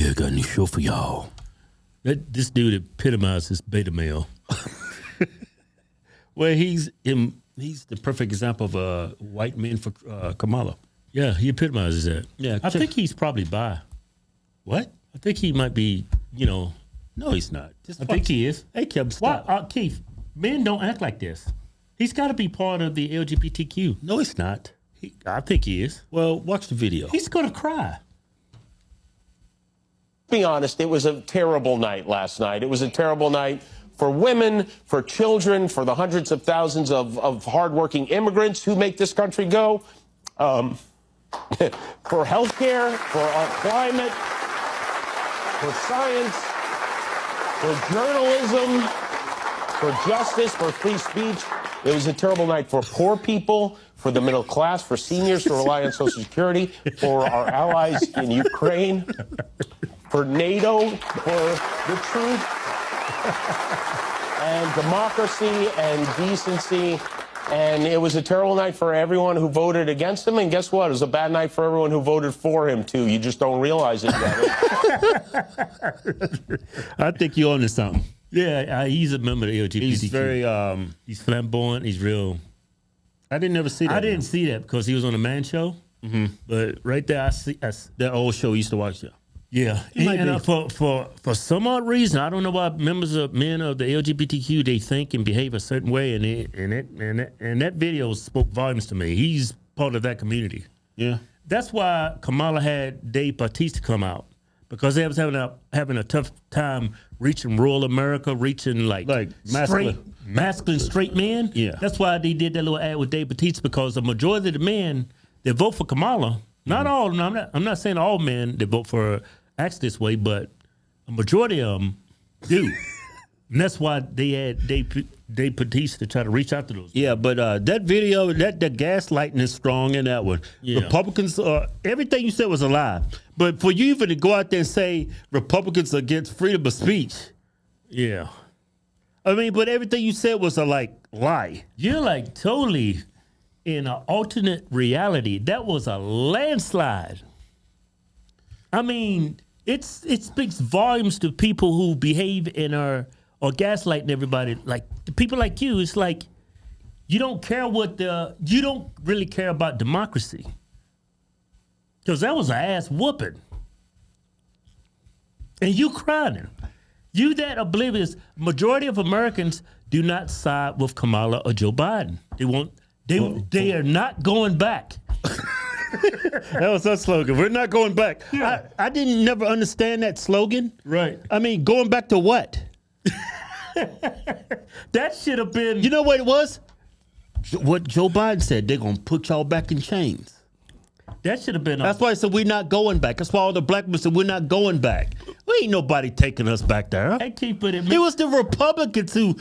Yeah, I got a new show for y'all. This dude epitomizes beta male. Well, he's the perfect example of a white man for Kamala. Yeah, he epitomizes that. Yeah, I think he's probably bi. What? I think he might be, No, he's not. I think he is. Hey, Kevin, stop. Keith, men don't act like this. He's got to be part of the LGBTQ. No, he's not. I think he is. Well, watch the video. He's going to cry. Be honest, it was a terrible night last night. It was a terrible night for women, for children, for the hundreds of thousands of hardworking immigrants who make this country go, for healthcare, for our climate, for science, for journalism, for justice, for free speech. It was a terrible night for poor people, for the middle class, for seniors who rely on Social Security, for our allies in Ukraine, for NATO, for the truth and democracy and decency. And it was a terrible night for everyone who voted against him. And guess what? It was a bad night for everyone who voted for him, too. You just don't realize it yet. I think you're on to something. Yeah, he's a member of the LGBTQ. He's very, he's flamboyant. He's real. I didn't ever see that. I didn't see that because he was on a Man Show. Mm-hmm. But right there, I see that old show I used to watch. Yeah, and for some odd reason, I don't know why men of the LGBTQ they think and behave a certain way, and that video spoke volumes to me. He's part of that community. Yeah, that's why Kamala had Dave Bautista come out because they was having a tough time reaching rural America, reaching like masculine straight men. Yeah, that's why they did that little ad with Dave Bautista because the majority of the men that vote for Kamala. Not all. No, I'm not saying all men that vote for acts this way, but a majority of them do. And that's why they had Dave Bautista to try to reach out to those. Yeah, but that video, the gaslighting is strong in that one. Yeah. Republicans, everything you said was a lie. But for you even to go out there and say Republicans are against freedom of speech, yeah. I mean, but everything you said was a lie. You're totally in an alternate reality. That was a landslide. I mean, it speaks volumes to people who behave in or gaslighting everybody. Like the people like you, it's like you don't really care about democracy. Because that was an ass whooping. And you crying. You that oblivious. Majority of Americans do not side with Kamala or Joe Biden. They are not going back. That was our slogan. We're not going back. Yeah. I didn't never understand that slogan. Right. I mean, going back to what? That should have been. You know what it was? What Joe Biden said. They're going to put y'all back in chains. That should have been. That's why I said we're not going back. That's why all the black people said we're not going back. We ain't nobody taking us back there. I keep it. It was the Republicans who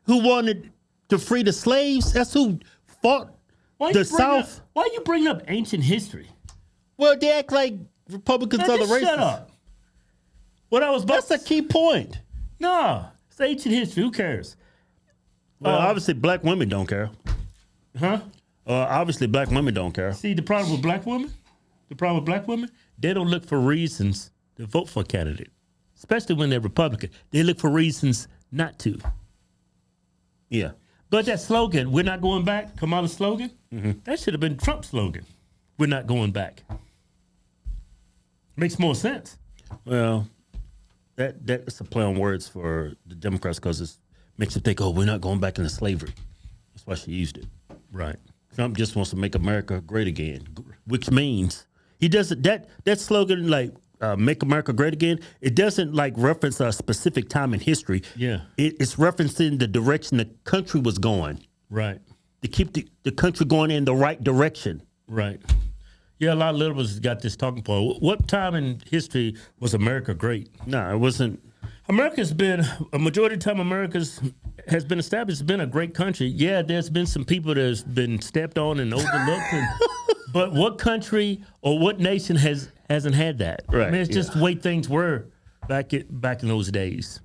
wanted to free the slaves. That's who fought the South. Why you bring up ancient history? Well, they act like Republicans are the racists. Shut up. That's a key point. No, it's ancient history. Who cares? Well, obviously, black women don't care. Huh? Obviously, black women don't care. See, the problem with black women? They don't look for reasons to vote for a candidate, especially when they're Republican. They look for reasons not to. Yeah. But that slogan, we're not going back, Kamala's slogan, that should have been Trump's slogan. We're not going back. Makes more sense. Well, that's a play on words for the Democrats because it makes them think, we're not going back into slavery. That's why she used it. Right. Trump just wants to make America great again, which means he doesn't, that slogan, make America great again, it doesn't reference a specific time in history. Yeah. It's referencing the direction the country was going. Right. To keep the country going in the right direction. Right. Yeah, a lot of liberals got this talking point. What time in history was America great? No, it wasn't. America's been, a majority of the time has been established, it's been a great country. Yeah, there's been some people that's been stepped on and overlooked. But what country or what nation hasn't had that? Right. I mean, it's just the way things were back in those days.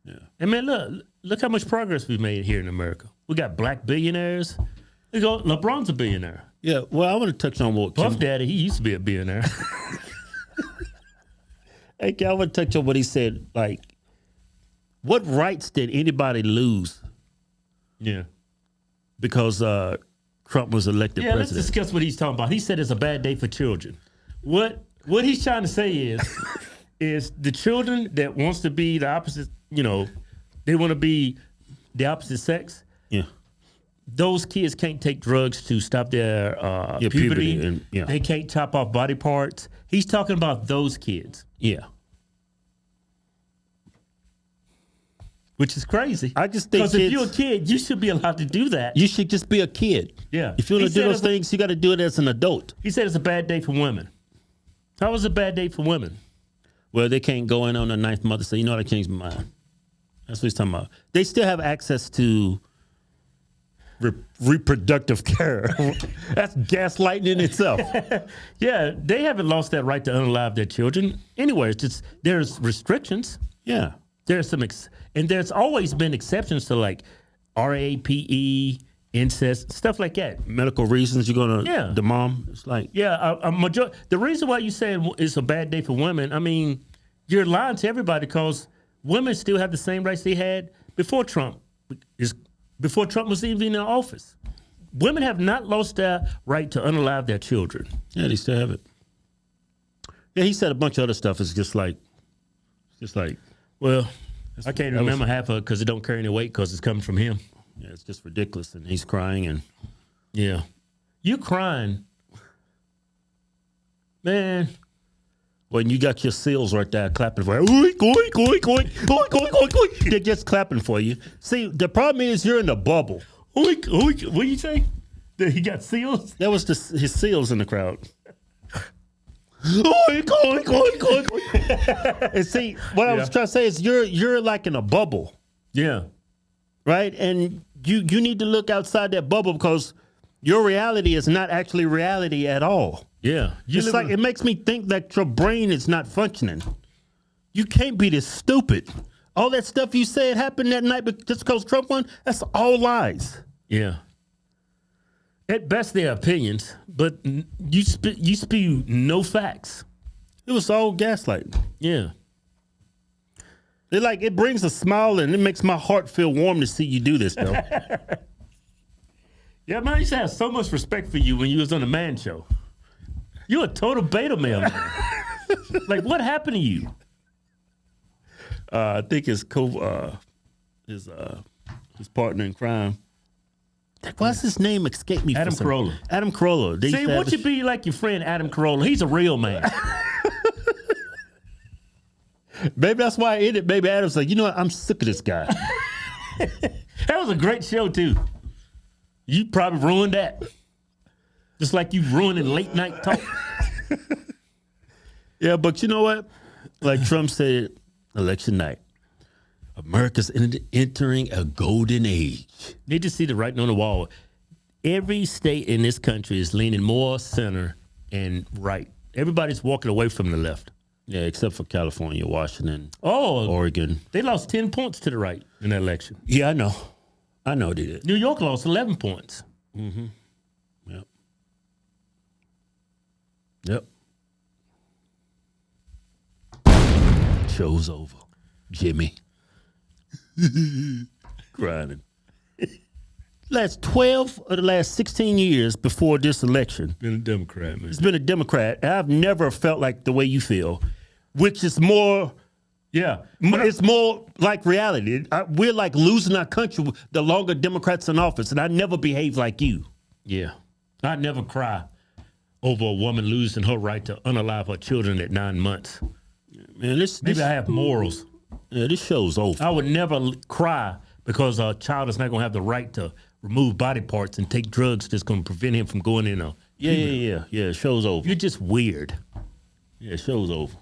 Yeah. And man, look how much progress we've made here in America. We got black billionaires. LeBron's a billionaire. Yeah. Well, I want to touch on what Puff Daddy. He used to be a billionaire. Hey, I want to touch on what he said. Like, what rights did anybody lose? Yeah. Because Trump was elected president. Let's discuss what he's talking about. He said it's a bad day for children. What he's trying to say is the children that wants to be the opposite, they want to be the opposite sex. Yeah. Those kids can't take drugs to stop their puberty. And, They can't chop off body parts. He's talking about those kids. Yeah. Which is crazy. I just think because if you're a kid, you should be allowed to do that. You should just be a kid. Yeah. If you want to do those things, you got to do it as an adult. He said it's a bad day for women. How was it a bad day for women? Well, they can't go in on the ninth month and say, I changed my mind. That's what he's talking about. They still have access to reproductive care. That's gaslighting in itself. Yeah, they haven't lost that right to unalive their children. Anyway, it's just there's restrictions. Yeah. There's some, and there's always been exceptions to like RAPE, incest, stuff like that. Medical reasons you're gonna, the mom. It's like, the reason why you say it's a bad day for women, I mean, you're lying to everybody because women still have the same rights they had before Trump. Before Trump was even in office. Women have not lost their right to unalive their children. Yeah, they still have it. Yeah, he said a bunch of other stuff. It's just like, well, I can't remember half of it because it don't carry any weight because it's coming from him. Yeah, it's just ridiculous. And he's crying and. Yeah. You crying. Man. When you got your seals right there clapping for you. Oink, oink, oink, oink, oink, oink, oink, oink. They're just clapping for you. See, the problem is you're in a bubble. Oink, oink. What do you say? That he got seals? That was his seals in the crowd. Oink, oink, oink, oink, oink. And see, what I was trying to say is you're like in a bubble. Yeah. Right? And you need to look outside that bubble because your reality is not actually reality at all. Yeah. It's like, it makes me think that your brain is not functioning. You can't be this stupid. All that stuff you said happened that night just because Trump won, that's all lies. Yeah. At best, they're opinions, but you spew no facts. It was all gaslighting. Yeah. It brings a smile and it makes my heart feel warm to see you do this, though. Yeah, man, I used to have so much respect for you when you was on the Man Show. You're a total beta male, man. Like, what happened to you? I think his partner in crime. Why's his name escape me? Adam Carolla. Adam Carolla. See, won't you be like your friend Adam Carolla? He's a real man. Maybe that's why I ended. Maybe Adam's like, you know what? I'm sick of this guy. That was a great show, too. You probably ruined that. Just like you ruining late night talk. Yeah, but you know what? Like Trump said, election night, America's entering a golden age. Need to see the writing on the wall. Every state in this country is leaning more center and right. Everybody's walking away from the left. Yeah, except for California, Washington, Oregon. They lost 10 points to the right in that election. Yeah, I know. I know they did. New York lost 11 points. Mm-hmm. Yep. Show's over. Jimmy. Grinding. Last 12 of the last 16 years before this election. Been a Democrat, man. It's been a Democrat. I've never felt like the way you feel, which is more. Yeah. It's more like reality. We're like losing our country the longer Democrats in office, and I never behave like you. Yeah. I never cry over a woman losing her right to unalive her children at 9 months. Man, Maybe I have morals. Yeah, this show's over. I would never cry because a child is not going to have the right to remove body parts and take drugs that's going to prevent him from going in a... Yeah, show's over. You're just weird. Yeah, show's over.